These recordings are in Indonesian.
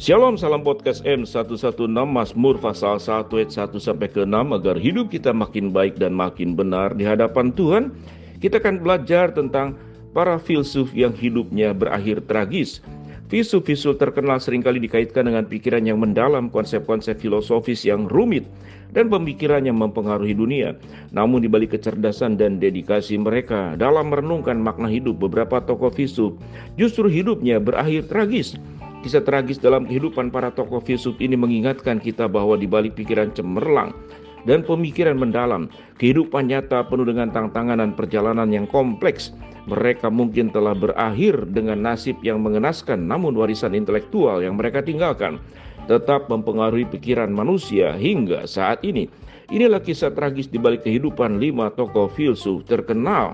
Shalom, salam podcast M116 Mazmur pasal 1 ayat 1 sampai ke 6 agar hidup kita makin baik dan makin benar di hadapan Tuhan. Kita akan belajar tentang para filsuf yang hidupnya berakhir tragis. Filsuf-filsuf terkenal seringkali dikaitkan dengan pikiran yang mendalam, konsep-konsep filosofis yang rumit, dan pemikiran yang mempengaruhi dunia. Namun di balik kecerdasan dan dedikasi mereka dalam merenungkan makna hidup, beberapa tokoh filsuf justru hidupnya berakhir tragis. Kisah tragis dalam kehidupan para tokoh filsuf ini mengingatkan kita bahwa di balik pikiran cemerlang dan pemikiran mendalam, kehidupan nyata penuh dengan tantangan dan perjalanan yang kompleks. Mereka mungkin telah berakhir dengan nasib yang mengenaskan, namun warisan intelektual yang mereka tinggalkan tetap mempengaruhi pikiran manusia hingga saat ini. Inilah kisah tragis di balik kehidupan 5 tokoh filsuf terkenal.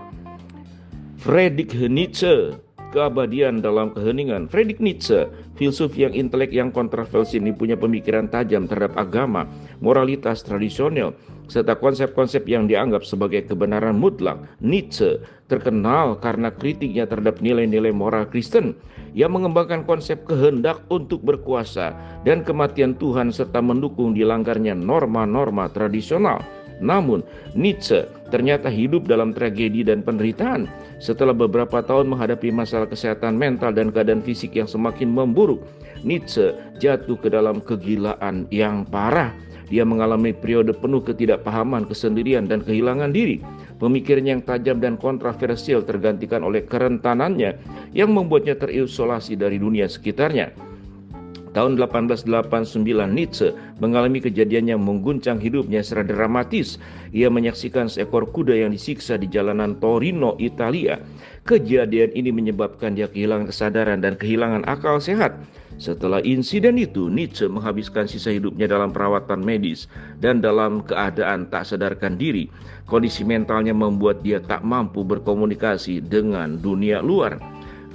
Friedrich Nietzsche, keabadian dalam keheningan. Friedrich Nietzsche, filsuf yang intelek yang kontroversial ini, punya pemikiran tajam terhadap agama, moralitas tradisional, serta konsep-konsep yang dianggap sebagai kebenaran mutlak. Nietzsche terkenal karena kritiknya terhadap nilai-nilai moral Kristen yang mengembangkan konsep kehendak untuk berkuasa dan kematian Tuhan serta mendukung dilanggarnya norma-norma tradisional. Namun, Nietzsche ternyata hidup dalam tragedi dan penderitaan. Setelah beberapa tahun menghadapi masalah kesehatan mental dan keadaan fisik yang semakin memburuk, Nietzsche jatuh ke dalam kegilaan yang parah. Dia mengalami periode penuh ketidakpahaman, kesendirian, dan kehilangan diri. Pemikiran yang tajam dan kontroversial tergantikan oleh kerentanannya yang membuatnya terisolasi dari dunia sekitarnya. Tahun 1889, Nietzsche mengalami kejadian yang mengguncang hidupnya secara dramatis. Ia menyaksikan seekor kuda yang disiksa di jalanan Torino, Italia. Kejadian ini menyebabkan dia kehilangan kesadaran dan kehilangan akal sehat. Setelah insiden itu, Nietzsche menghabiskan sisa hidupnya dalam perawatan medis dan dalam keadaan tak sadarkan diri. Kondisi mentalnya membuat dia tak mampu berkomunikasi dengan dunia luar.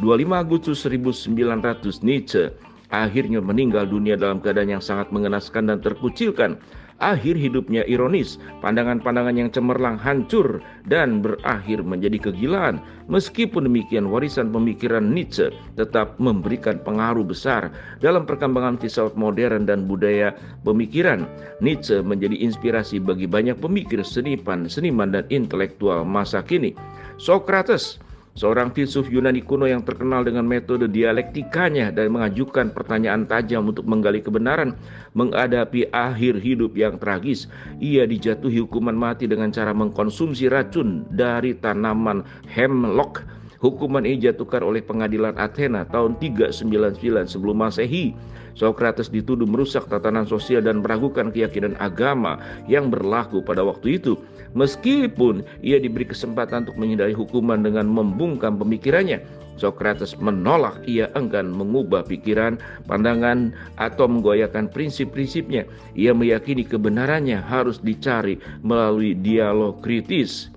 25 Agustus 1900, Nietzsche akhirnya meninggal dunia dalam keadaan yang sangat mengenaskan dan terkucilkan. Akhir hidupnya ironis, pandangan-pandangan yang cemerlang hancur dan berakhir menjadi kegilaan. Meskipun demikian, warisan pemikiran Nietzsche tetap memberikan pengaruh besar dalam perkembangan filsafat modern dan budaya pemikiran. Nietzsche menjadi inspirasi bagi banyak pemikir, seniman dan intelektual masa kini. Socrates, seorang filsuf Yunani kuno yang terkenal dengan metode dialektikanya dan mengajukan pertanyaan tajam untuk menggali kebenaran, menghadapi akhir hidup yang tragis. Ia dijatuhi hukuman mati dengan cara mengkonsumsi racun dari tanaman hemlock. Hukuman ini dijatuhkan oleh pengadilan Athena tahun 399 sebelum Masehi. Socrates dituduh merusak tatanan sosial dan meragukan keyakinan agama yang berlaku pada waktu itu. Meskipun ia diberi kesempatan untuk menghindari hukuman dengan membungkam pemikirannya, Socrates menolak. Ia enggan mengubah pikiran, pandangan, atau menggoyahkan prinsip-prinsipnya. Ia meyakini kebenarannya harus dicari melalui dialog kritis.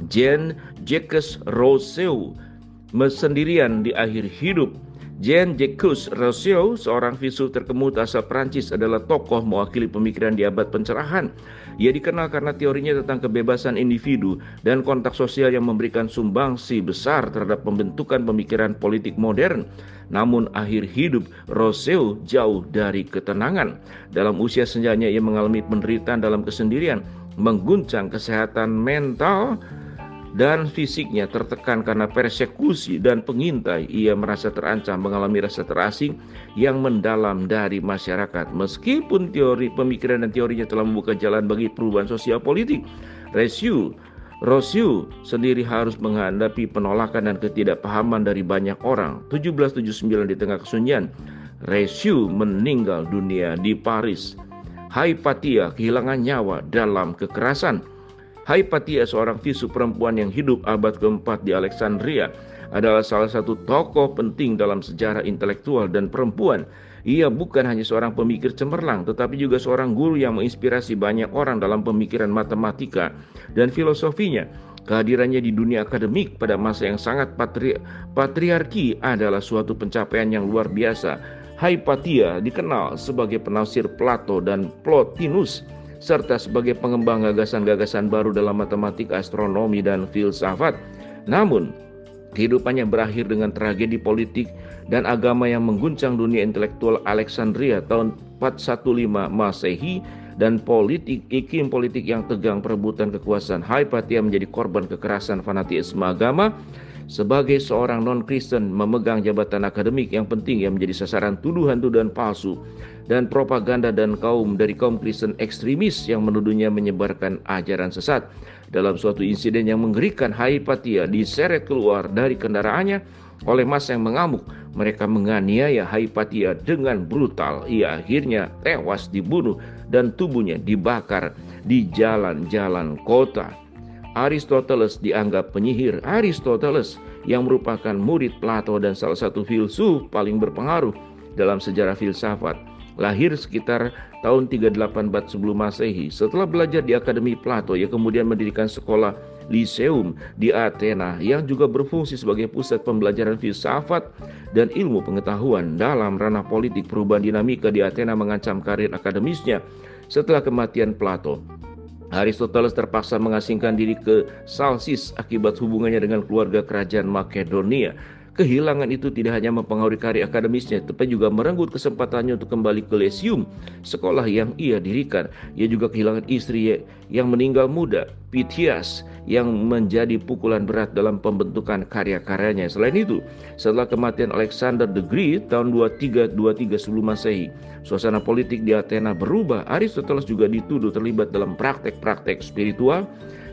Jean-Jacques Rousseau sendirian di akhir hidup. Jean-Jacques Rousseau, seorang filsuf terkemuka asal Prancis, adalah tokoh mewakili pemikiran di abad pencerahan. Ia dikenal karena teorinya tentang kebebasan individu dan kontak sosial yang memberikan sumbangsi besar terhadap pembentukan pemikiran politik modern. Namun akhir hidup Rousseau jauh dari ketenangan. Dalam usia senjanya ia mengalami penderitaan dalam kesendirian, mengguncang kesehatan mental dan fisiknya tertekan karena persekusi dan pengintai. Ia merasa terancam, mengalami rasa terasing yang mendalam dari masyarakat. Meskipun teori pemikiran dan teorinya telah membuka jalan bagi perubahan sosial politik, Rousseau sendiri harus menghadapi penolakan dan ketidakpahaman dari banyak orang. 1779, di tengah kesunyian, Rousseau meninggal dunia di Paris. Hypatia kehilangan nyawa dalam kekerasan. Hypatia, seorang filsuf perempuan yang hidup abad keempat di Alexandria, adalah salah satu tokoh penting dalam sejarah intelektual dan perempuan. Ia bukan hanya seorang pemikir cemerlang, tetapi juga seorang guru yang menginspirasi banyak orang dalam pemikiran matematika dan filosofinya. Kehadirannya di dunia akademik pada masa yang sangat patriarki adalah suatu pencapaian yang luar biasa. Hypatia dikenal sebagai penafsir Plato dan Plotinus, serta sebagai pengembang gagasan-gagasan baru dalam matematika, astronomi, dan filsafat. Namun, Kehidupannya berakhir dengan tragedi politik dan agama yang mengguncang dunia intelektual Alexandria tahun 415 Masehi, dan iklim politik yang tegang perebutan kekuasaan. Hypatia menjadi korban kekerasan fanatisme agama. Sebagai seorang non-Kristen memegang jabatan akademik yang penting yang menjadi sasaran tuduhan-tuduhan palsu dan propaganda dan dari kaum Kristen ekstremis yang menuduhnya menyebarkan ajaran sesat. Dalam suatu insiden yang mengerikan, Hypatia diseret keluar dari kendaraannya oleh massa yang mengamuk. Mereka menganiaya Hypatia dengan brutal. Ia akhirnya tewas dibunuh dan tubuhnya dibakar di jalan-jalan kota. Aristoteles dianggap penyihir. Aristoteles yang merupakan murid Plato dan salah satu filsuf paling berpengaruh dalam sejarah filsafat, lahir sekitar tahun 38 sebelum Masehi. Setelah belajar di Akademi Plato, ia kemudian mendirikan sekolah Lyceum di Athena yang juga berfungsi sebagai pusat pembelajaran filsafat dan ilmu pengetahuan. Dalam ranah politik, perubahan dinamika di Athena mengancam karir akademisnya. Setelah kematian Plato, Aristoteles terpaksa mengasingkan diri ke Salsis akibat hubungannya dengan keluarga kerajaan Makedonia. Kehilangan itu tidak hanya mempengaruhi karir akademisnya, tetapi juga merenggut kesempatannya untuk kembali ke Lyceum, sekolah yang ia dirikan. Ia juga kehilangan istri yang meninggal muda, Pythias, yang menjadi pukulan berat dalam pembentukan karya-karyanya. Selain itu, setelah kematian Alexander the Great tahun 2323 sebelum Masehi, suasana politik di Athena berubah. Aristoteles juga dituduh terlibat dalam praktek-praktek spiritual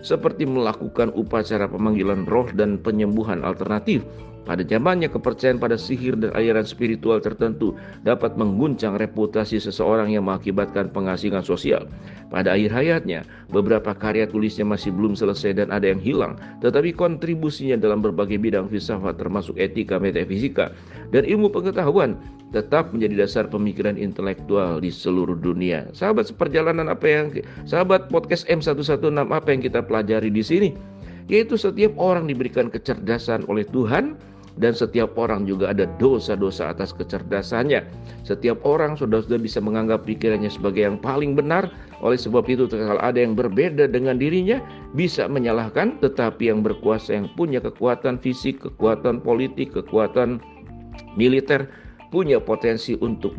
seperti melakukan upacara pemanggilan roh dan penyembuhan alternatif. Pada zamannya, kepercayaan pada sihir dan aliran spiritual tertentu dapat mengguncang reputasi seseorang yang mengakibatkan pengasingan sosial. Pada akhir hayatnya, beberapa karya tulisnya masih belum selesai dan ada yang hilang, tetapi kontribusinya dalam berbagai bidang filsafat termasuk etika, metafisika, dan ilmu pengetahuan tetap menjadi dasar pemikiran intelektual di seluruh dunia. Sahabat sahabat podcast M116, apa yang kita pelajari di sini? Yaitu setiap orang diberikan kecerdasan oleh Tuhan, dan setiap orang juga ada dosa-dosa atas kecerdasannya. Setiap orang sudah bisa menganggap pikirannya sebagai yang paling benar. Oleh sebab itu, kalau ada yang berbeda dengan dirinya, bisa menyalahkan. Tetapi yang berkuasa, yang punya kekuatan fisik, kekuatan politik, kekuatan militer, punya potensi untuk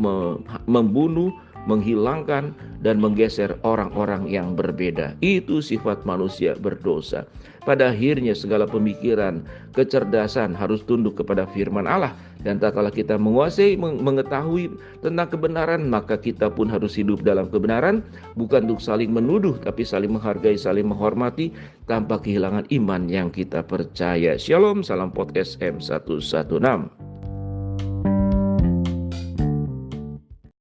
membunuh, menghilangkan, dan menggeser orang-orang yang berbeda. Itu sifat manusia berdosa. Pada akhirnya segala pemikiran, kecerdasan harus tunduk kepada firman Allah. Dan tak kalah kita menguasai, mengetahui tentang kebenaran, maka kita pun harus hidup dalam kebenaran. Bukan untuk saling menuduh, tapi saling menghargai, saling menghormati, tanpa kehilangan iman yang kita percaya. Shalom, salam podcast M116.